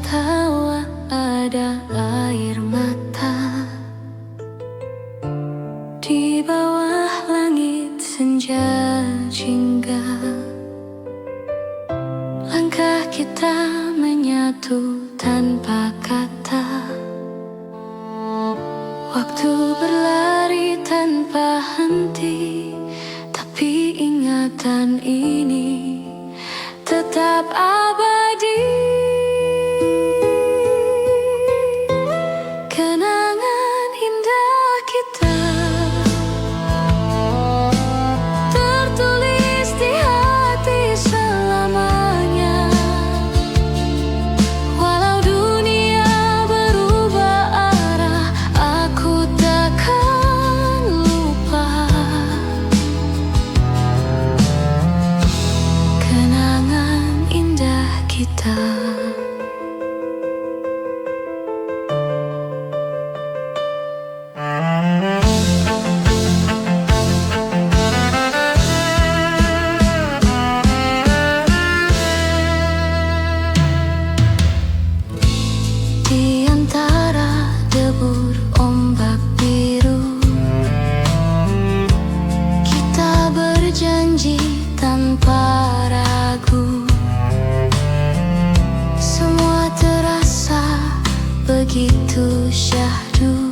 tawa, ada air mata. Di bawah langit senja jingga, langkah kita menyatu tanpa kata. Waktu berlari tanpa henti, tapi ingatan ini tetap abadi. Kenangan indah kita tertulis di hati selamanya. Walau dunia berubah arah, aku takkan lupa kenangan indah kita. Di antara debur ombak biru, kita berjanji tanpa ragu. Semua terasa begitu syahdu,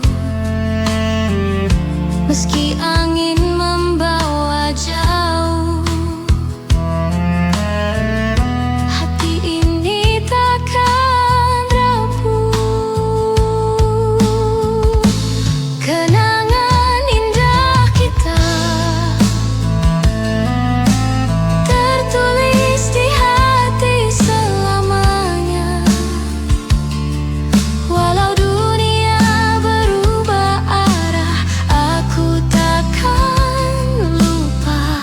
meski angin membawa jauh. Hati ini takkan rapuh. Kenangan indah kita tertulis di hati selamanya. Walau dunia berubah arah, aku takkan lupa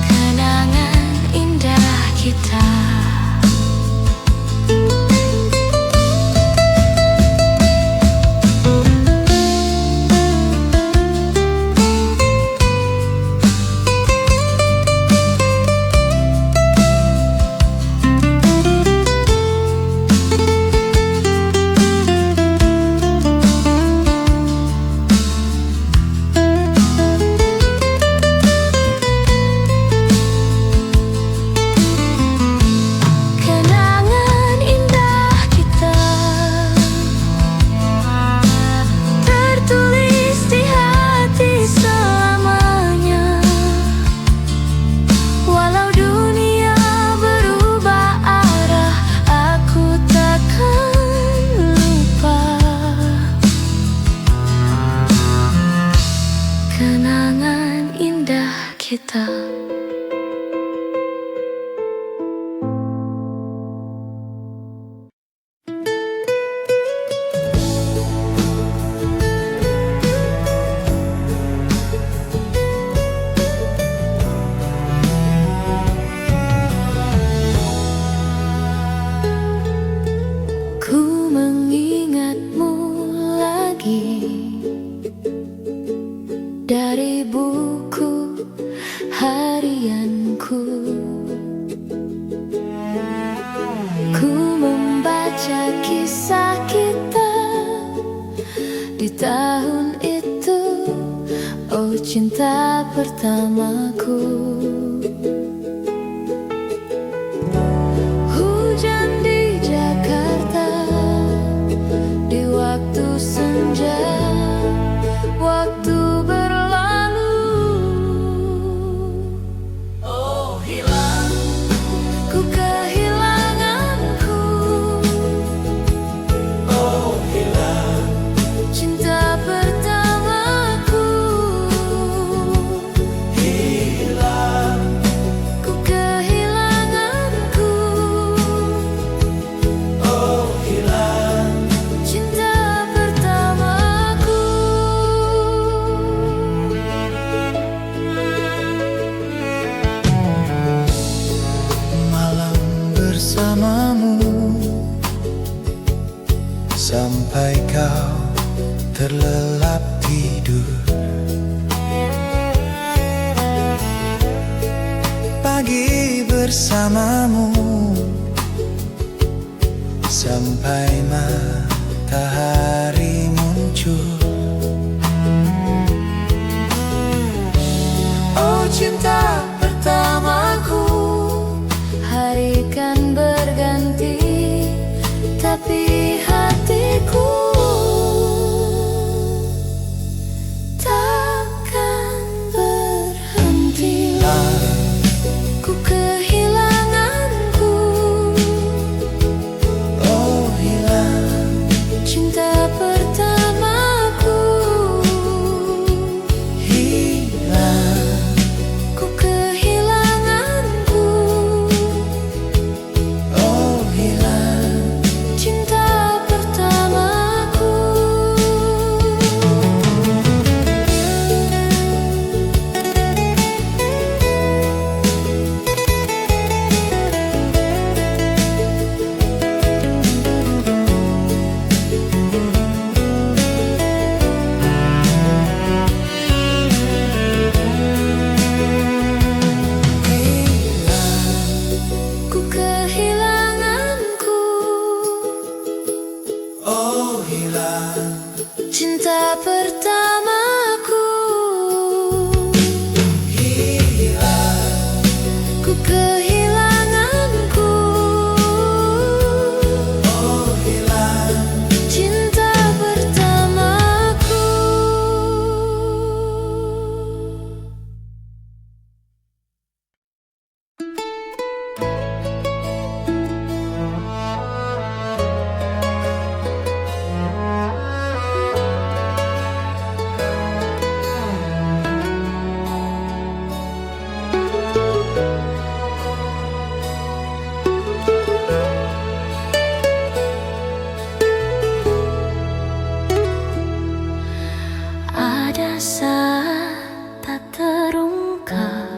kenangan indah kita. Kenangan indah kita tertulis di hati selamanya. Walau dunia berubah arah, aku takkan lupa kenangan indah kita. Ku mengingatmu lagi dari buku harianku. Ku membaca kisah kita di tahun itu, oh cinta pertamaku. Hujan di Jakarta di waktu senja, waktu berlalu. Oh hilang, ku kehilanganku. Oh hilang, cinta pertamaku. Hilang, ku kehilanganku. Oh hilang, cinta pertamaku. Malam bersamamu sampai kau terlelap tidur. Pagi bersamamu sampai matahari muncul. Oh cinta pertamaku, Hari kan berganti, tapi hatiku takkan berhenti. Ku kehilanganku, oh hilang cinta pertamaku. hilang. Ku kehilanganku, Oh hilang cinta pertamaku. Ku kehilanganku, oh hilang. cinta pertamaku. Ku kehilanganku, Oh hilang. cinta pertamaku. Ada saat tak terungkap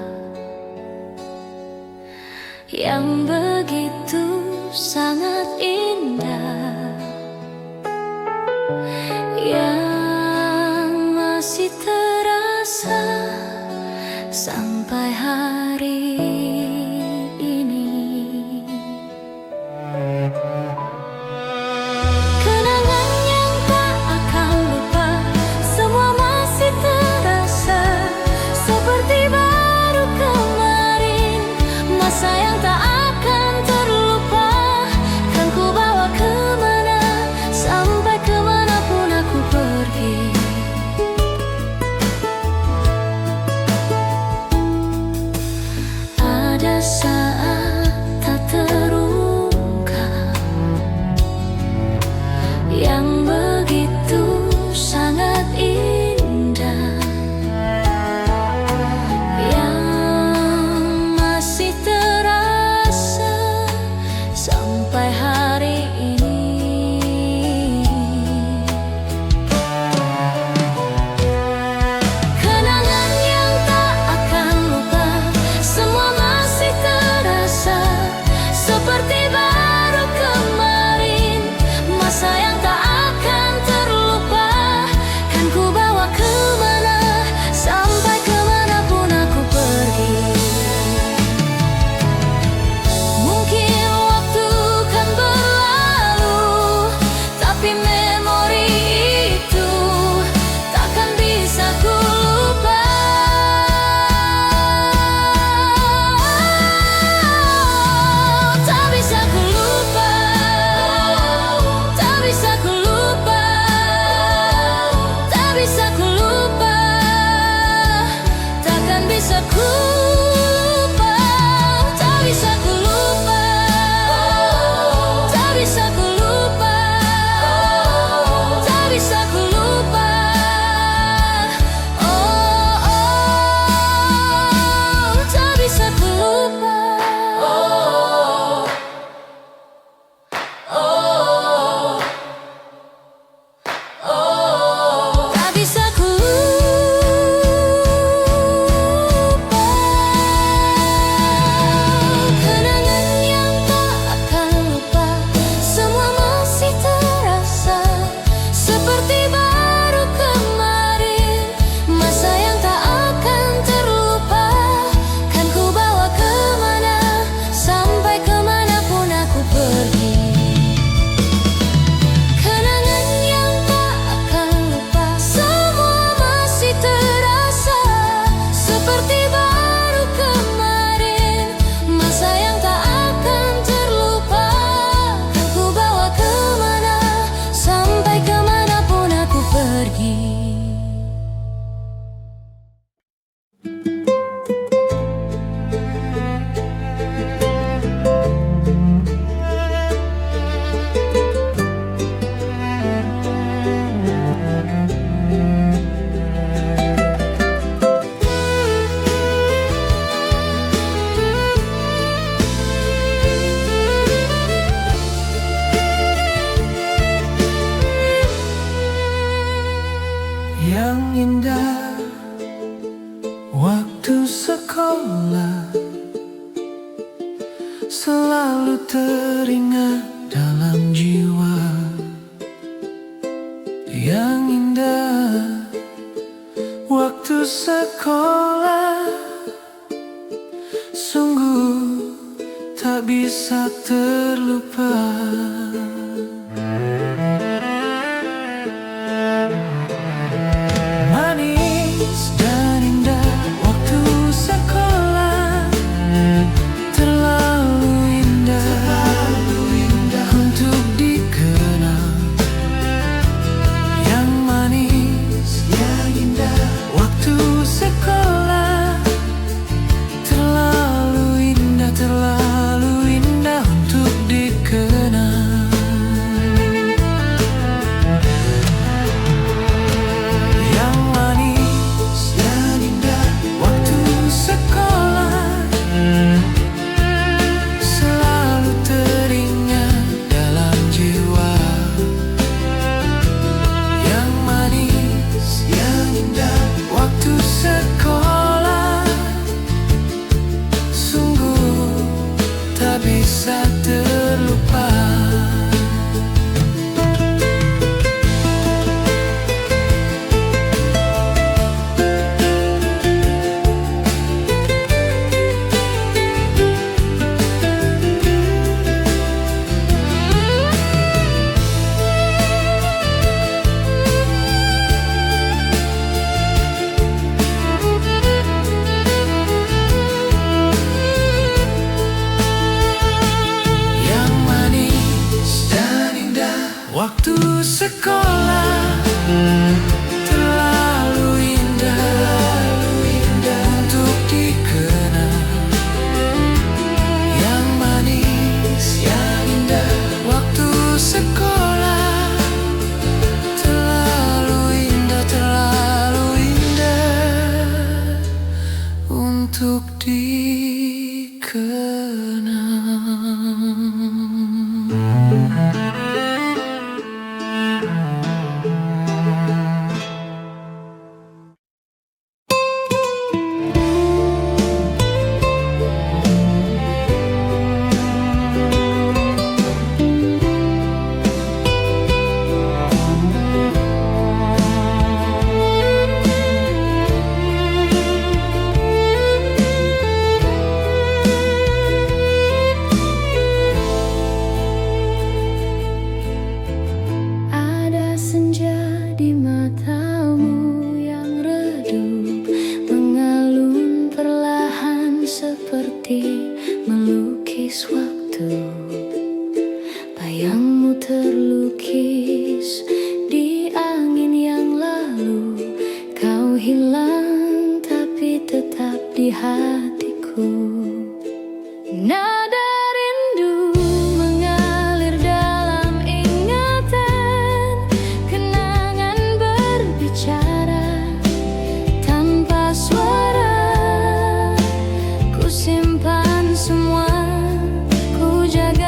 yang begitu sangat indah, yang masih terasa sampai hari ini. Kenangan yang tak akan lupa, semua masih terasa seperti baru kemarin. Masa yang tak akan terlupa, kan ku bawa kemana, sampai kemanapun aku pergi. Ada saat tak terungkap yang begitu sangat indah, yang masih terasa selalu teringat dalam jiwa. Yang indah waktu sekolah, sungguh tak bisa terlupa. Manis dan indah waktu sekolah, terlalu indah untuk dikenal. Yang manis, yang indah waktu sekolah, terlalu indah untuk dikenal. Yang manis, yang indah waktu sekolah, selalu teringat dalam jiwa. Yang manis, yang indah waktu sekolah, sungguh tak bisa terlupa. Yang manis dan indah waktu sekolah, terlalu indah untuk dikenal. Yang manis, yang indah waktu sekolah, terlalu indah untuk dikenal. Ada senja di matamu yang redup, mengalun perlahan seperti melukis waktu. Bayangmu terlukis di angin yang lalu. Kau hilang tapi tetap di hatiku. Nada rindu mengalir dalam ingatan, kenangan berbicara tanpa suara. Ku simpan semua, ku jaga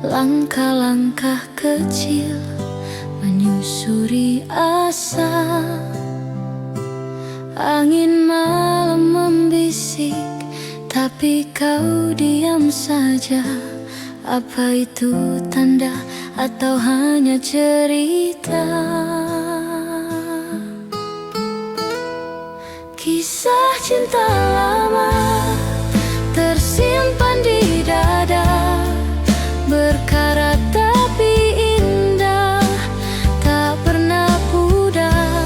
langkah-langkah kecil menyusuri asa. Angin malam membisik, tapi kau diam saja. Apa itu tanda atau hanya cerita? Kisah cinta lama tersimpan di dada, berkarat tapi indah, tak pernah pudar.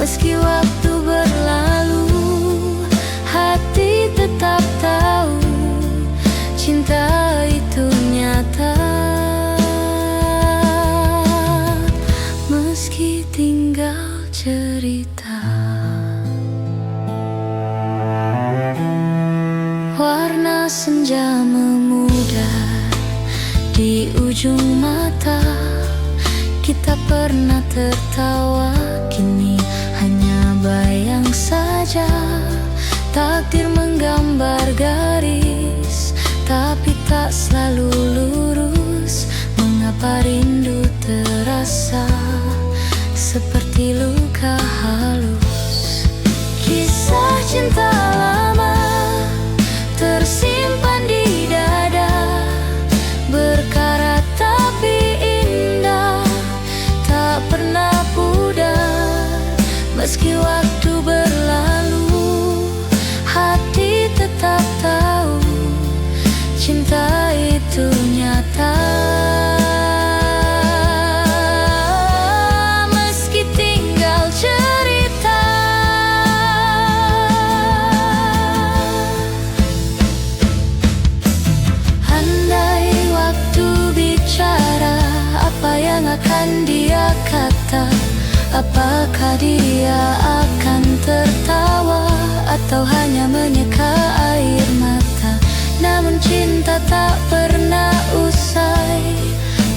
Meski waktu berlalu, hati tetap tahu cinta itu nyata. Meski tinggal cerita. Warna senja memudar di ujung mata. Kita pernah tertawa, kini hanya bayang saja. Takdir menggambar garis, tapi tak selalu lurus. Mengapa rindu terasa seperti luka halus? Kisah cinta lama tersimpan di dada, berkarat tapi indah, tak pernah pudar. Meski waktu berlalu, hati tetap tahu cinta itu nyata. Meski tinggal cerita. Andai waktu bicara, apa yang akan dia kata? Apakah dia akan tertawa atau hanya menyeka air mata? Namun cinta tak pernah usai.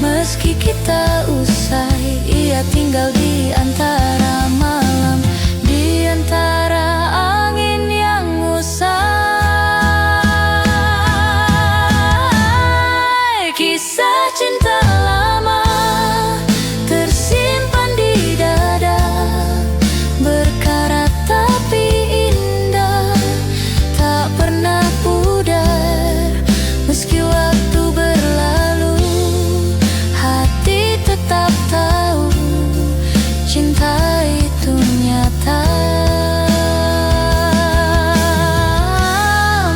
Meski kita usai, ia tinggal di antara malam, di antara angin yang usai. Kisah cinta lama tersimpan di dada, berkarat tapi indah, tak pernah pudar. Meski waktu berlalu, hati tetap tahu cinta itu nyata.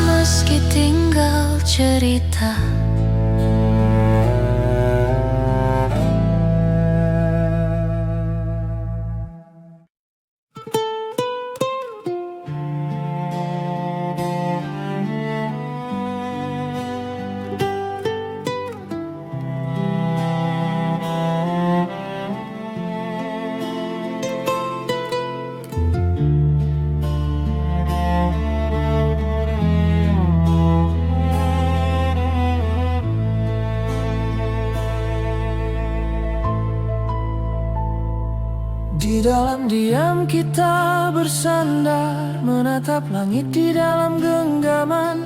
Meski tinggal cerita. Di dalam diam kita bersandar, menatap langit di dalam genggaman,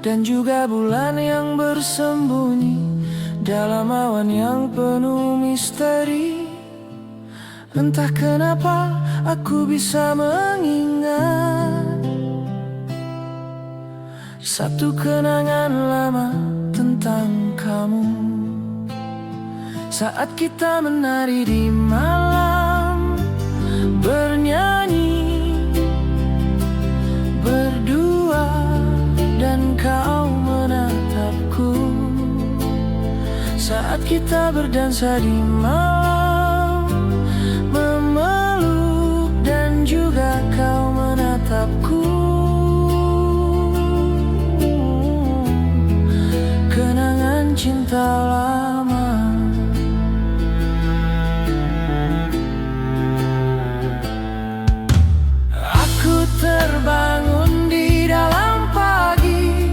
dan juga bulan yang bersembunyi dalam awan yang penuh misteri. Entah kenapa aku bisa mengingat satu kenangan lama tentang kamu. Saat kita menari di malam, bernyanyi berdua, dan kau menatapku. Saat kita berdansa di malam, memeluk, dan juga kau menatapku. Kenangan cinta lama. Terbangun di dalam pagi,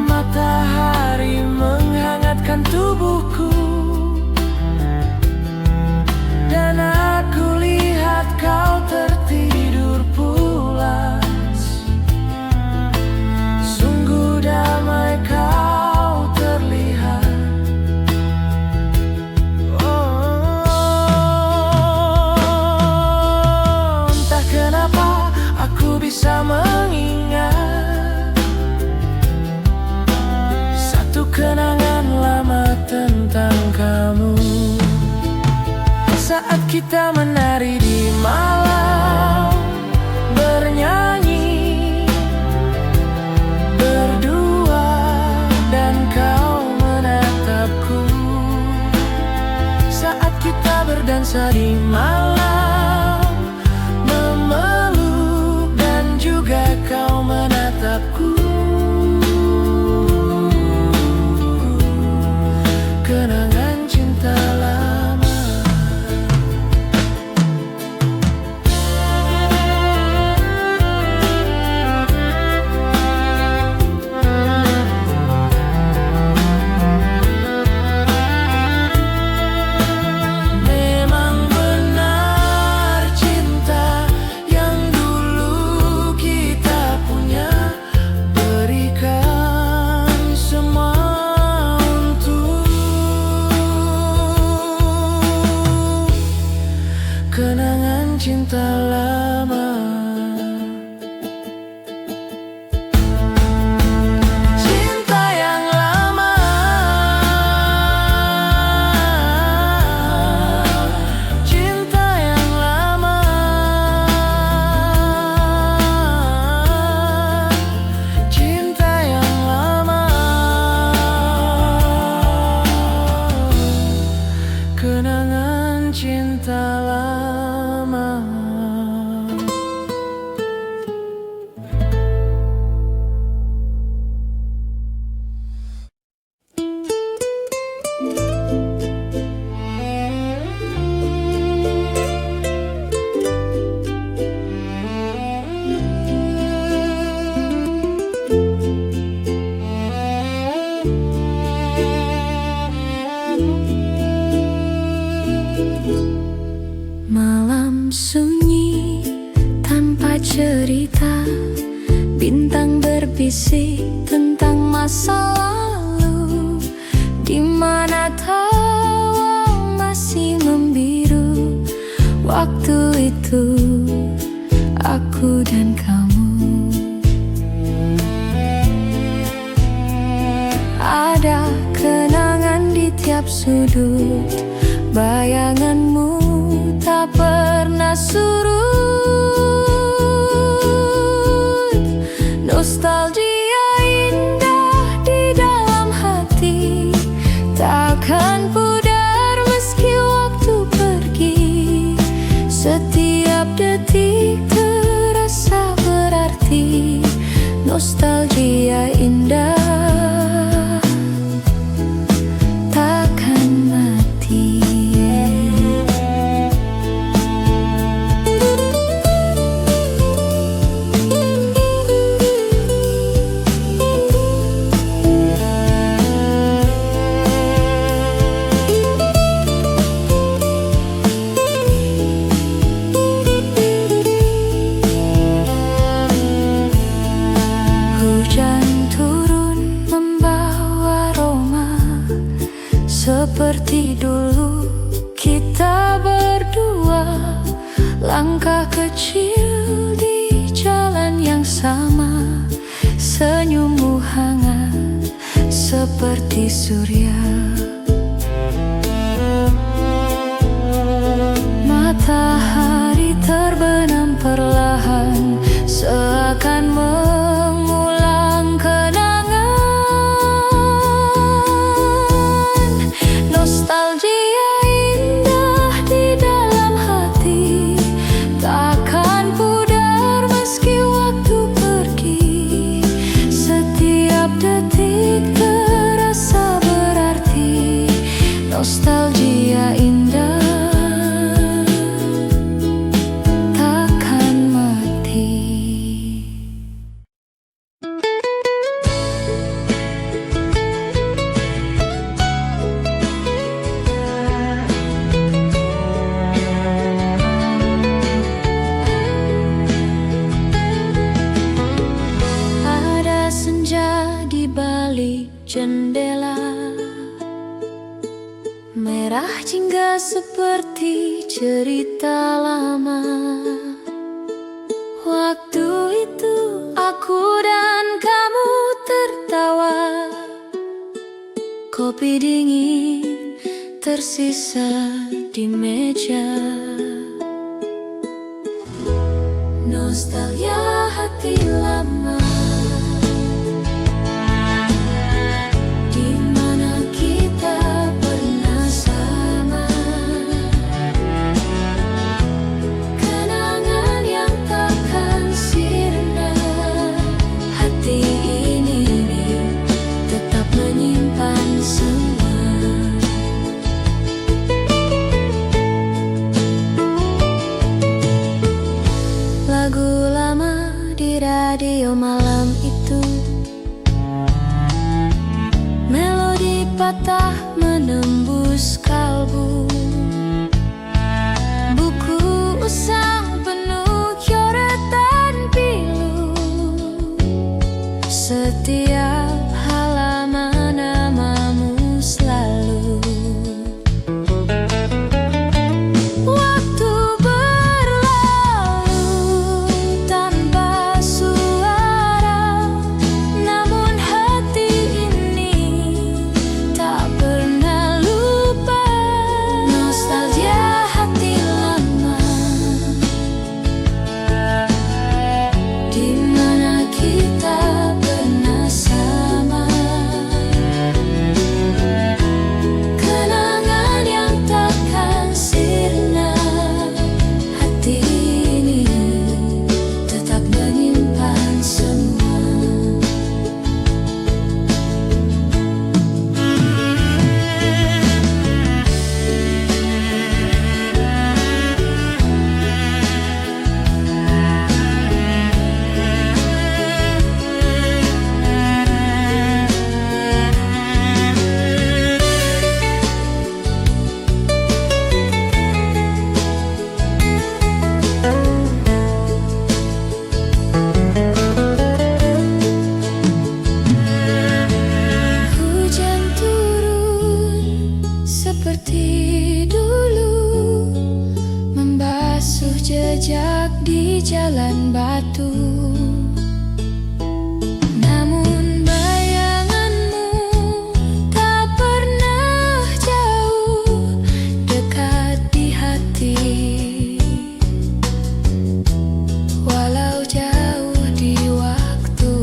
matahari menghangatkan tubuhku. kenangan lama tentang kamu. Saat kita menari di malam, bernyanyi berdua, dan kau menatapku. Saat kita berdansa di malam, memeluk, dan juga kau menatapku. Kenangan cinta lama. Memang benar cinta yang dulu kita punya, berikan semua untuk kenangan cinta lama. Cinta yang lama, cinta yang lama, cinta yang lama, kenangan cinta lama. Malam sunyi tanpa cerita, bintang berbisik tentang masa lalu, di mana tawa masih membiru. Waktu itu aku dan kamu, ada kenangan di tiap sudut, bayanganmu tak pernah surut. Nostalgia indah di dalam hati, takkan pudar meski waktu pergi. Setiap detik terasa berarti, nostalgia indah takkan mati. Hujan turun membawa aroma, seperti dulu kita berdua. Langkah kecil di jalan yang sama, senyummu hangat seperti surya. Matahari terbenam perlahan, seakan mengulang kenangan. Nostalgia indah di dalam hati, takkan pudar meski waktu pergi. Setiap detik terasa berarti, nostalgia indah takkan mati. Ada senja di balik jendela, merah jingga seperti cerita lama. Waktu itu aku dan kamu tertawa, Kopi dingin tersisa di meja. Nostalgia hati lama, di mana kita pernah sama. Kenangan yang takkan sirna. Hati ini tetap menyimpan semua. Lagu lama di radio malam itu, melodi patah menembus kalbu. Buku usang penuh coretan pilu, setiap halaman namamu selalu. Waktu berlalu tanpa suara, namun hati ini tak pernah lupa. Nostalgia hati lama, di mana kita pernah sama. Kenangan yang takkan sirna. Hati ini tetap menyimpan semua. Hujan turun seperti dulu, membasuh jejak di jalan batu. Namun bayanganmu tak pernah jauh, dekat di hati. Walau jauh di waktu.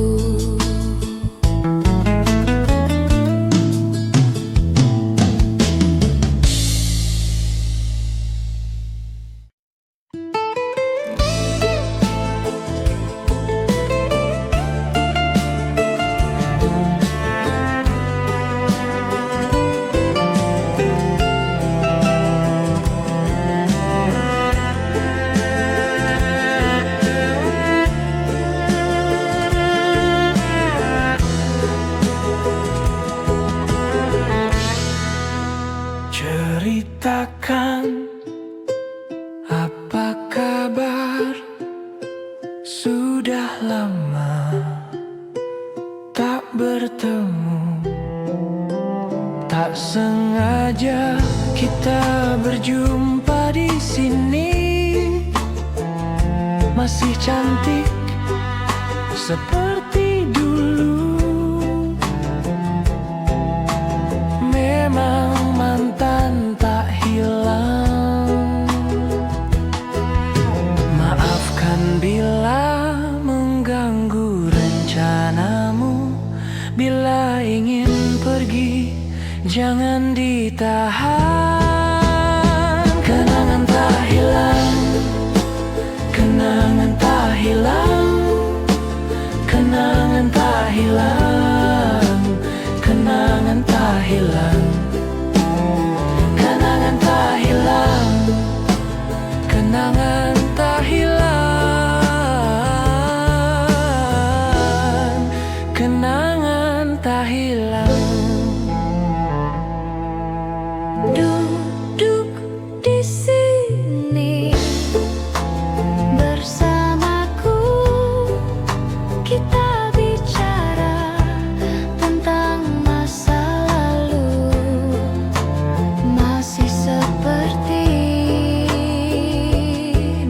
Ceritakan apa kabar. Sudah lama tak bertemu. Tak sengaja kita berjumpa di sini. Masih cantik seperti dulu. Memang mantan tak hilang. Maafkan bila mengganggu rencanamu. Bila ingin pergi, jangan ditahan. Kenangan tak hilang, kenangan tak hilang, kenangan tak hilang, kenangan tak hilang, kenangan tak hilang, kenangan tak hilang, kenangan tak hilang. Duduk di sini bersamaku, kita bicara tentang masa lalu. Masih seperti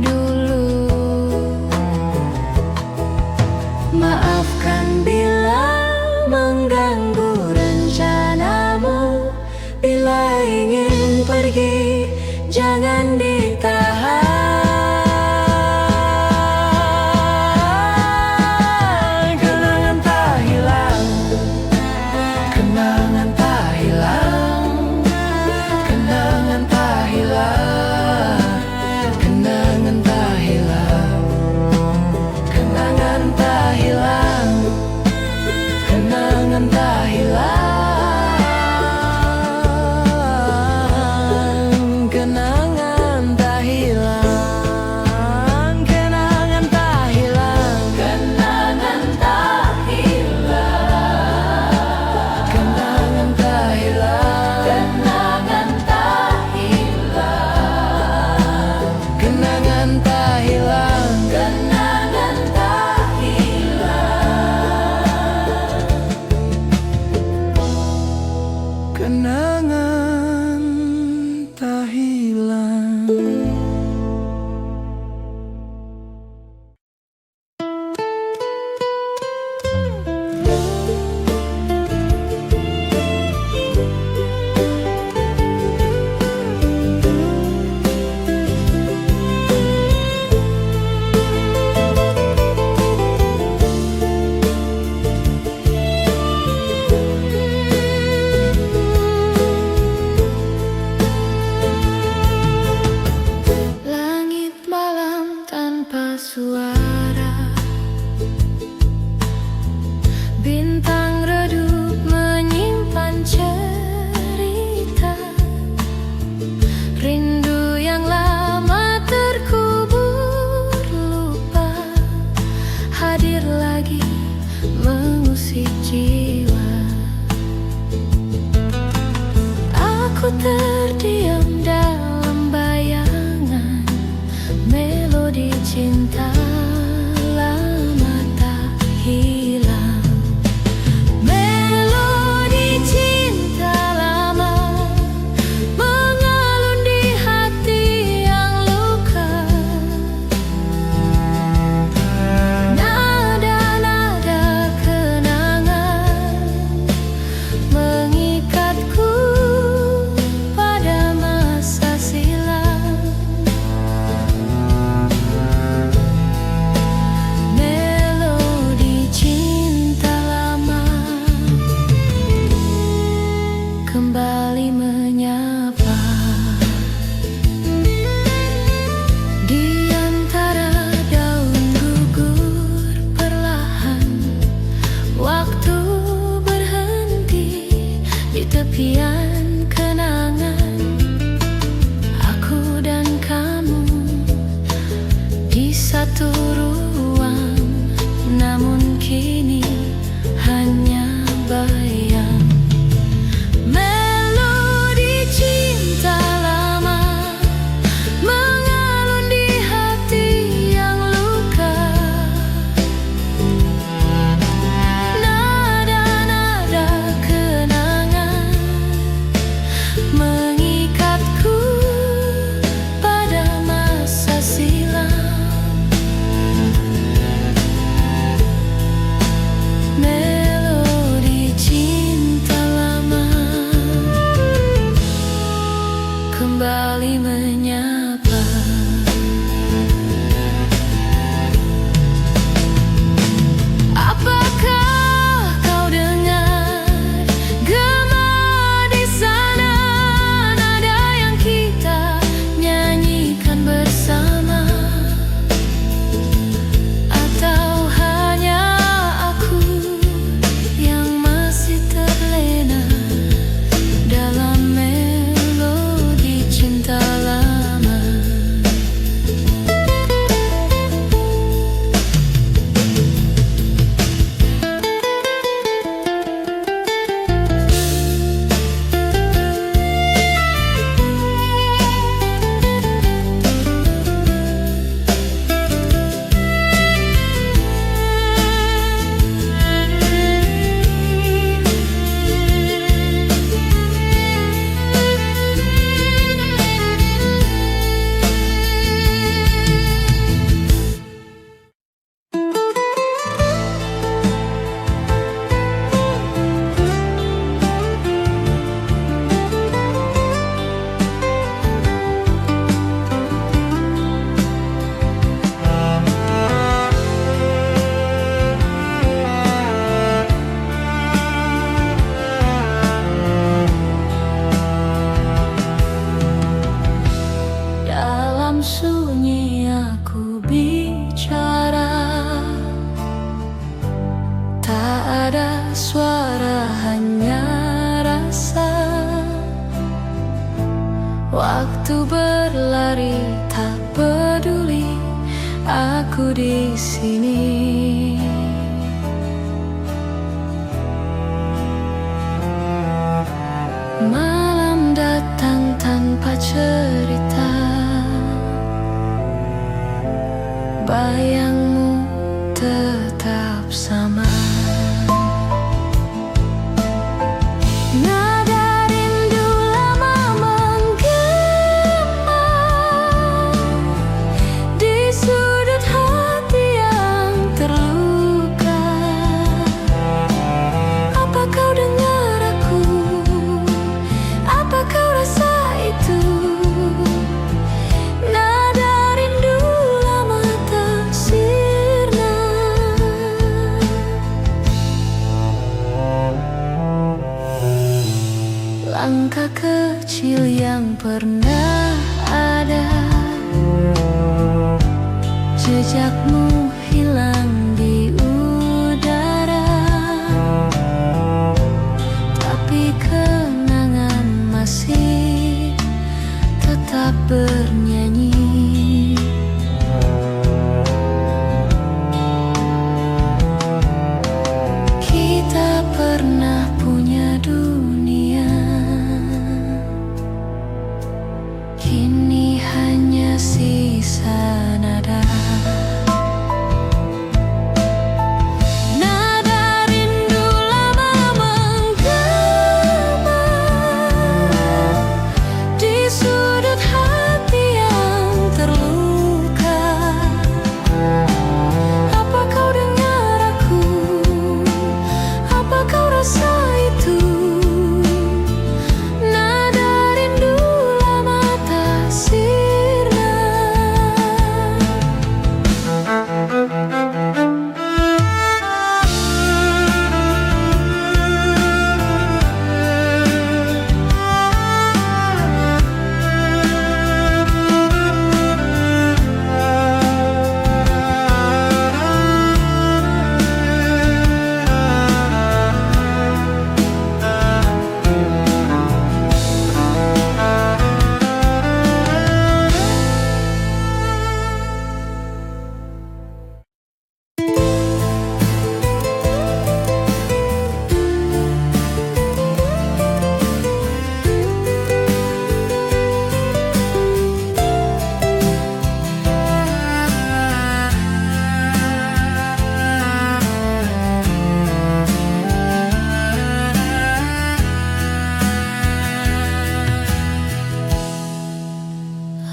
dulu. Maafkan bila mengganggu rencanamu. pergi, jangan ditahan. Kenangan tak hilang, kenangan tak hilang, kenangan tak hilang, kenangan tak hilang, kenangan tak hilang, kenangan tak hilang. Kenangan tak hilang. Suara bintang redup menyimpan cerita rindu yang lama terkubur lupa hadir lagi mengusik jiwa. Aku terdiam dalam bayangan melodi cinta lama tak hilang. Melodi cinta lama mengalun di hati yang luka. Nada-nada kenangan mengikatku pada masa silam. Kembali menyapa di antara daun gugur perlahan. Waktu berhenti di tepian kenangan. Aku dan kamu di satu ruang, namun kini hanya bayang. Melodi cinta lama mengalun di hati yang luka. Nada-nada kenangan Waktu berlari tak peduli, aku di sini. Malam datang tanpa cerita, bayangmu tetap sama. Nada rindu lama menggema di sudut hati yang terluka. Apa kau dengar aku? Apa kau rasa itu? Nada rindu lama tak sirna. Langkah kecil yang pernah ada, jejakmu hilang di udara, tapi kenangan masih tetap bernyanyi. Kita pernah punya dunia, kini hanya sisa nada. Nada rindu lama menggema di sudut hati yang terluka. Apa kau dengar aku? Apa kau rasa itu? Nada rindu lama tak sirna.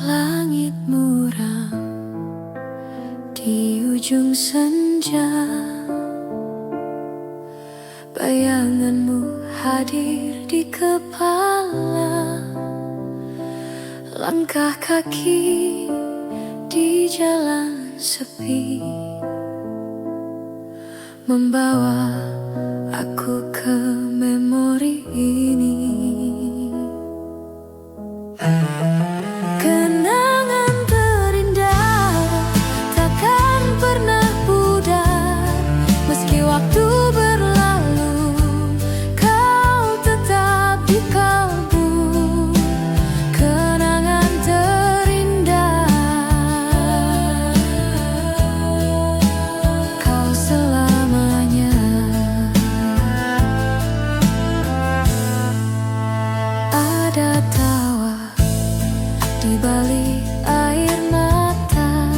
Langit muram di ujung senja, bayanganmu hadir di kepala. Langkah kaki di jalan sepi, membawa aku ke memori ini. Kenangan terindah takkan pernah pudar, meski waktu berlalu, kau tetap di kalbu. Kenangan terindah, kau selamanya. Ada tawa di balik air mata,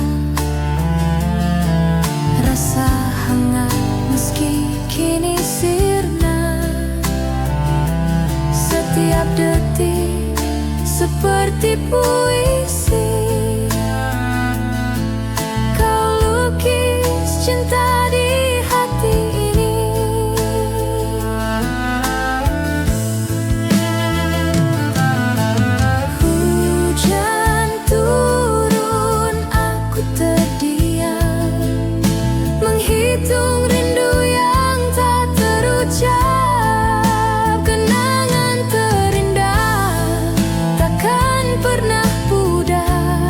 rasa hangat meski kini sirna. Setiap detik seperti puisi, kau lukis cinta di hati ini. Hujan turun, aku terdiam, menghitung rindu yang tak terucap. Kenangan terindah takkan pernah pudar,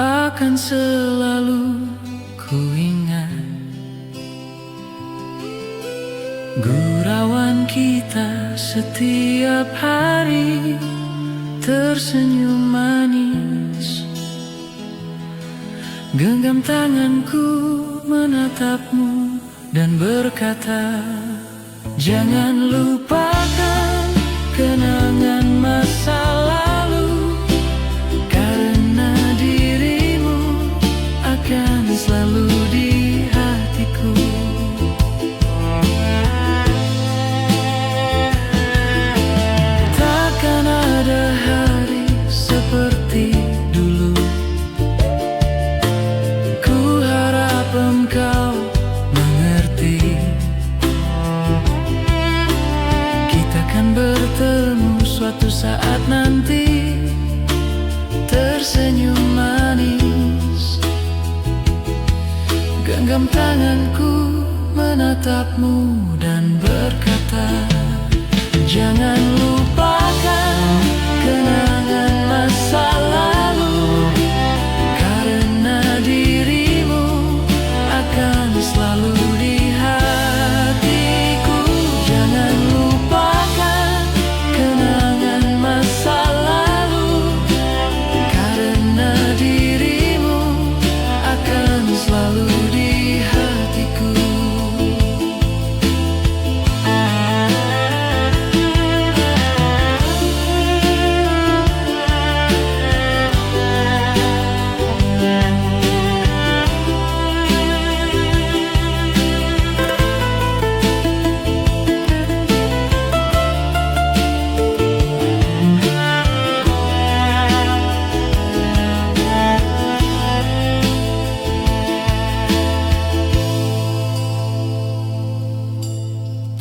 akan selalu ku ingat. Gurauan kita setiap hari, tersenyum manis. Genggam tanganku menatapmu dan berkata, jangan lupakan kenangan masa lalu, karena dirimu akan selalu di hatiku. Takkan ada hari seperti dulu. Ku harap engkau mengerti. Kita kan bertemu suatu saat nanti, tersenyum manis. Genggam tanganku menatapmu dan berkata, jangan lupakan kenangan masa lalu, karena dirimu akan selalu di hatiku. Jangan lupakan kenangan masa lalu, karena dirimu akan selalu di hatiku.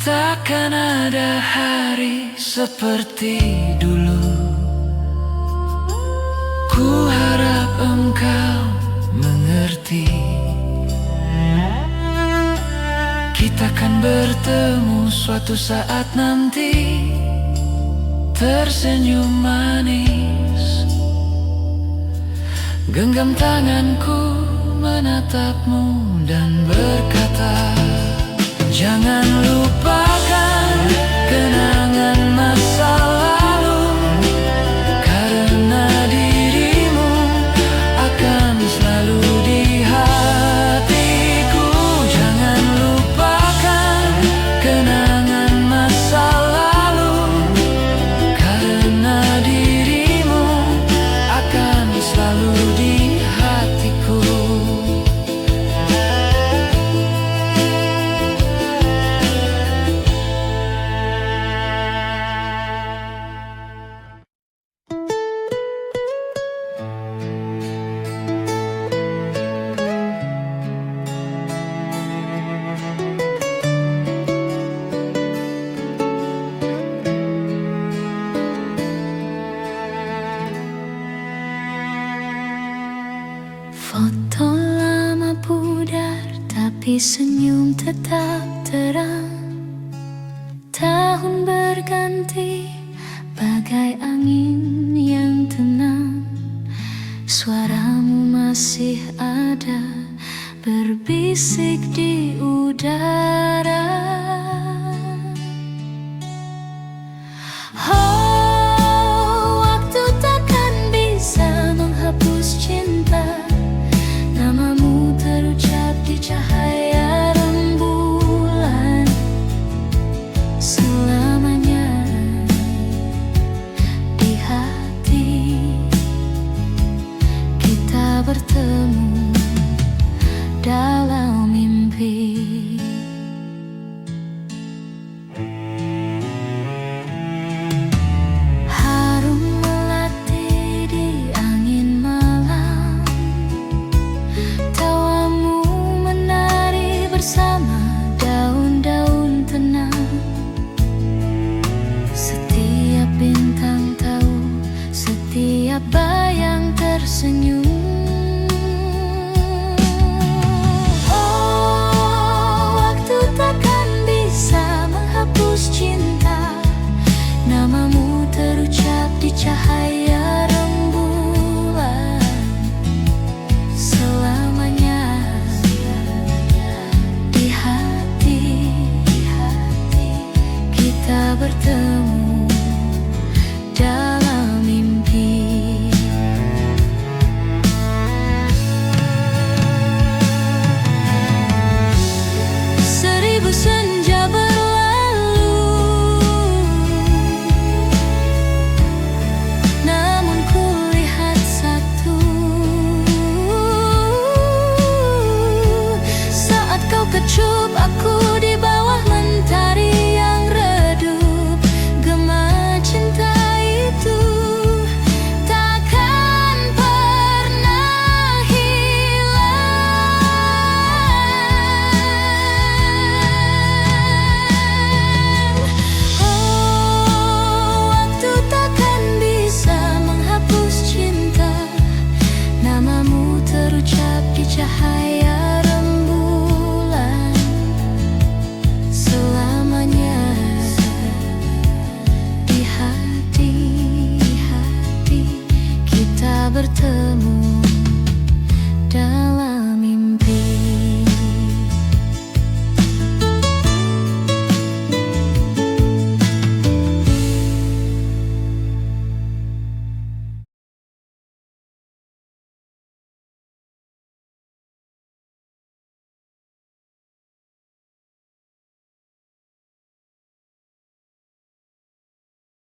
Takkan ada hari seperti dulu. Ku harap engkau mengerti. Kita kan bertemu suatu saat nanti, tersenyum manis. Genggam tanganku menatapmu dan berkata, jangan lupakan kenangan masa lalu, karena dirimu akan selalu di hatiku. Jangan lupakan kenangan masa lalu, karena dirimu akan selalu di hatiku. Foto lama pudar, tapi senyum tetap terang. Tahun berganti, bagai angin yang tenang. Suaramu masih ada, berbisik di udara. Oh, waktu takkan bisa menghapus cinta. Namamu terucap di cahaya rembulan selamanya di hati. Kita bertemu dalam mimpi.